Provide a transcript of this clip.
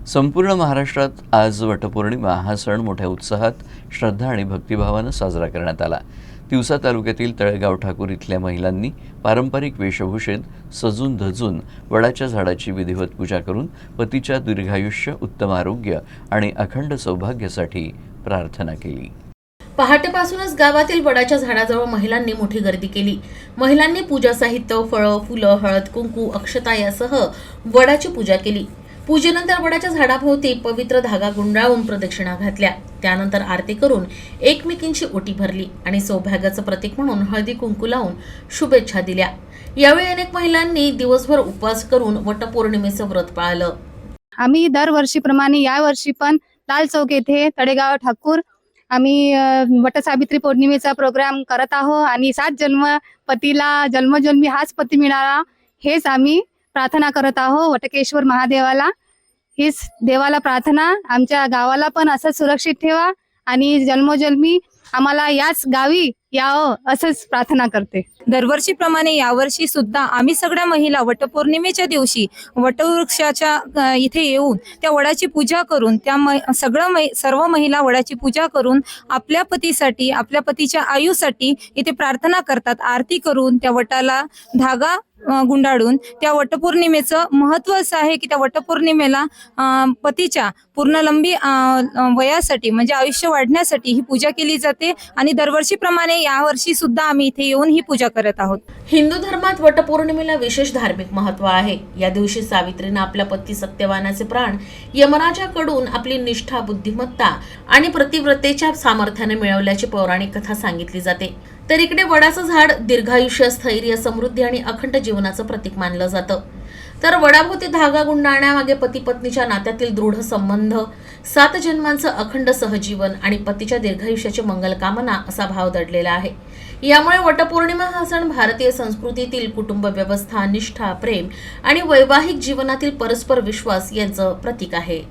संपूर्ण महाराष्ट्रात आज वटपौर्णिमा हा सण मोठ्या उत्साहात, श्रद्धा आणि भक्तिभावानं साजरा करण्यात आला। तिवसा तालुक्यातील तळेगाव ठाकूर इथल्या महिलांनी पारंपरिक वेशभूषेत सजून धजून वडाच्या झाडाची विधिवत पूजा करून पतीच्या दीर्घायुष्य, उत्तम आरोग्य आणि अखंड सौभाग्यासाठी प्रार्थना केली। पहाटेपासूनच गावातील वडाच्या झाडाजवळ महिलांनी मोठी गर्दी केली। महिलांनी पूजा साहित्य, फळं, फुलं, हळद, कुंकू, अक्षता यासह वडाची पूजा केली। पूजेनंतर वडाच्या झाडाभोवती पवित्र धागा गुंडाळून प्रदक्षिणा घातल्या। त्यानंतर आरती करून एकमेकींची ओटी भरली आणि सौभाग्याचं प्रतीक म्हणून हळदी कुंकू लावून शुभेच्छा दिल्या। यावेळी अनेक महिलांनी दिवसभर उपवास करून वटपौर्णिमेचं व्रत पाळलं। आम्ही दरवर्षीप्रमाणे यावर्षी पण लाल चौक येथे तळेगाव ठाकूर आम्ही वटसावित्री पौर्णिमेचा प्रोग्राम करत आहोत आणि 7 जन्म पतीला जन्मजन्मी हाच पती मिळावा हेच आम्ही प्रार्थना करत आहोत वटकेश्वर महादेवाला। हीच देवाला प्रार्थना, आमच्या गावाला पण असं सुरक्षित ठेवा आणि जन्मोजन्मी आम्हाला याच गावी यावं असंच प्रार्थना करते। दरवर्षीप्रमाणे यावर्षी सुद्धा आम्ही सगळ्या महिला वटपौर्णिमेच्या दिवशी वटवृक्षाच्या इथे येऊन त्या वडाची पूजा करून सर्व महिला वडाची पूजा करून आपल्या पतीसाठी, आपल्या पतीच्या आयुसाठी इथे प्रार्थना करतात। आरती करून त्या वटाला धागा गुंडाळून त्या वटपौर्णिमेचं महत्त्व असं आहे की त्या वटपौर्णिमेला पतीच्या पूर्णलंबी वयासाठी म्हणजे आयुष्य वाढण्यासाठी ही पूजा केली जाते आणि दरवर्षीप्रमाणे यावर्षी सुद्धा आम्ही इथे येऊन ही पूजा करत आहोत। हिंदू धर्मात वटपौर्णिमेला विशेष धार्मिक महत्त्व आहे। या दिवशी सावित्रीने आपल्या पती सत्यवानाचे प्राण यमराजाकडून आपली निष्ठा, बुद्धिमत्ता आणि प्रतिव्रतेच्या सामर्थ्याने मिळवल्याची पौराणिक कथा सांगितली जाते। तर इकडे वडाचं झाड दीर्घायुष्य, स्थैर्य, समृद्धी आणि अखंड जीवनाचं प्रतीक मानलं जातं। तर वडाभोवती धागा गुंडाळण्यामागे पती पत्नीच्या नात्यातील दृढ संबंध, 7 जन्मांचं अखंड सहजीवन आणि पतीच्या दीर्घायुष्याची मंगल कामना असा भाव दडलेला आहे। यामुळे वटपौर्णिमा हा सण भारतीय संस्कृतीतील कुटुंब व्यवस्था, निष्ठा, प्रेम आणि वैवाहिक जीवनातील परस्पर विश्वास यांचं प्रतीक आहे।